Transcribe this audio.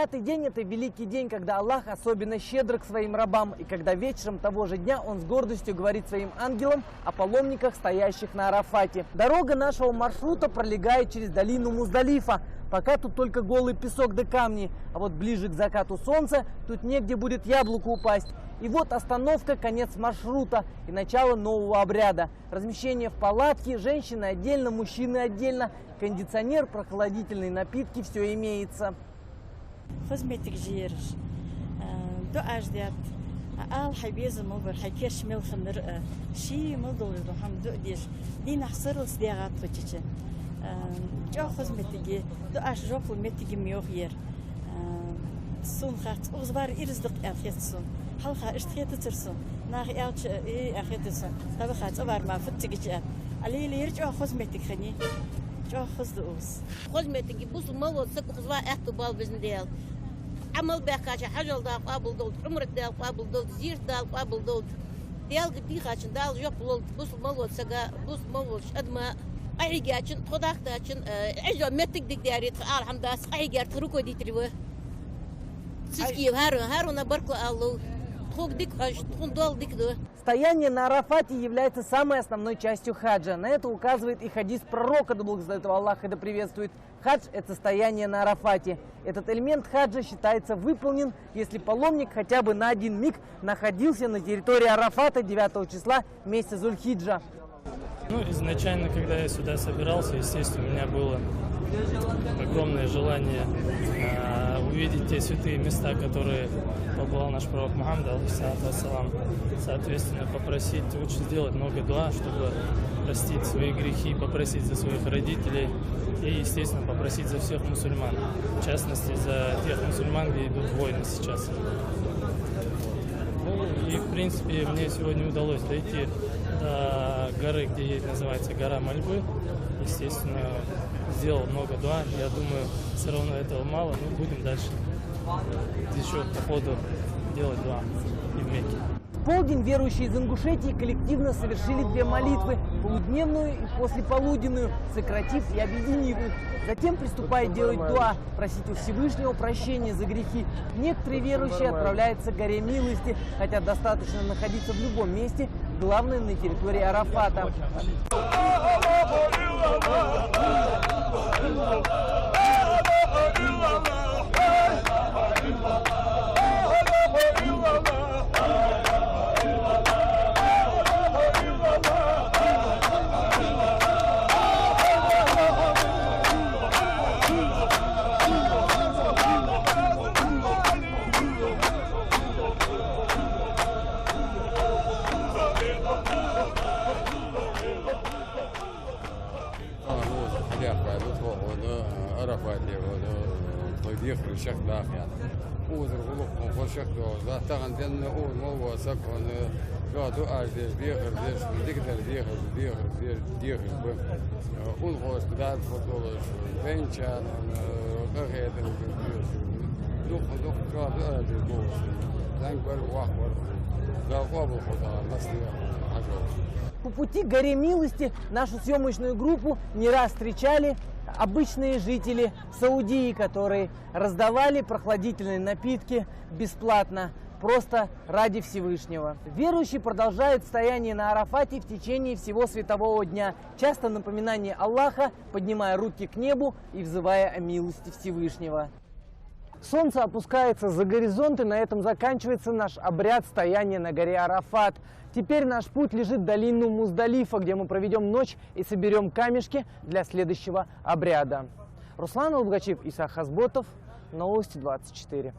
Пятый день – это великий день, когда Аллах особенно щедр к своим рабам, и когда вечером того же дня Он с гордостью говорит своим ангелам о паломниках, стоящих на Арафате. Дорога нашего маршрута пролегает через долину Муздалифа. Пока тут только голый песок да камни, а вот ближе к закату солнца тут негде будет яблоку упасть. И вот остановка, конец маршрута и начало нового обряда. Размещение в палатке, женщины отдельно, мужчины отдельно, кондиционер, прохладительные напитки, все имеется. خدمتك جيرش دو أجداد حبيز مبر حكيش مل خمر شي مدول روحم دو ديش دين حصر الصديقات وتشي جو خدمتك دو أش جو خدمتك ميوخير سون خات أغزبار إرزدق أخيتسون حلقة اشتخيت ترسون ناخي أوتش أخيتسون طب خات أبار ما فتك علي اللي يرجع خدمتك خني جو خدوس خدمتك بوس مول سك خزوا احتبال بزنديل عمل بحكاش حجل دا قابل دول عمرك دا قابل دول زير دا قابل دول ديال قدي خاشن دال جوب بوس مول سكا بوس مول شدما أيجاتشن خداك داتشن عجوا متك دك داريت الحمد لله أيجار تروكو دي تريوه سيسكي هارون بركو الله خود دك خاش خون دول دك دو. Стояние на Арафате является самой основной частью хаджа. На это указывает и хадис пророка, да благословит его Аллах и да приветствует. Хадж – это стояние на Арафате. Этот элемент хаджа считается выполнен, если паломник хотя бы на один миг находился на территории Арафата 9 числа месяца Зуль-Хиджа. Изначально, когда я сюда собирался, естественно, у меня было огромное желание увидеть те святые места, которые побывал наш пророк Мухаммад, алейхиссалам. Соответственно, попросить, лучше сделать много дуа, чтобы простить свои грехи, попросить за своих родителей и, естественно, попросить за всех мусульман. В частности, за тех мусульман, где идут войны сейчас. И, в принципе, мне сегодня удалось дойти до горы, где называется гора Мольбы. Естественно, сделал много дуа. Я думаю, все равно этого мало, но будем дальше еще по ходу делать дуа и в Мекке. В полдень верующие из Ингушетии коллективно совершили две молитвы, полудневную и послеполуденную, сократив и объединив их. Затем приступает делать дуа, просить у Всевышнего прощения за грехи. Некоторые верующие отправляются к горе милости, хотя достаточно находиться в любом месте, главное на территории Арафата. يخرج شكل داخل وزر غلق وفر شكله ذات تغن دين أول مو وسق قادو أجدش بيخر ديش ديكتر بيخر ونخوش بدال فضولش بين كان غير دوخ قادو أجدش دوش لانكبر واحد قابل خدا مسلم حجوش. По пути к горе милости нашу съемочную группу не раз встречали обычные жители Саудии, которые раздавали прохладительные напитки бесплатно, просто ради Всевышнего. Верующие продолжают стояние на Арафате в течение всего светового дня, часто напоминание Аллаха, поднимая руки к небу и взывая о милости Всевышнего. Солнце опускается за горизонт, и на этом заканчивается наш обряд стояния на горе Арафат. Теперь наш путь лежит в долину Муздалифа, где мы проведем ночь и соберем камешки для следующего обряда. Руслан Албгачев, Иса Хазботов, Новости 24.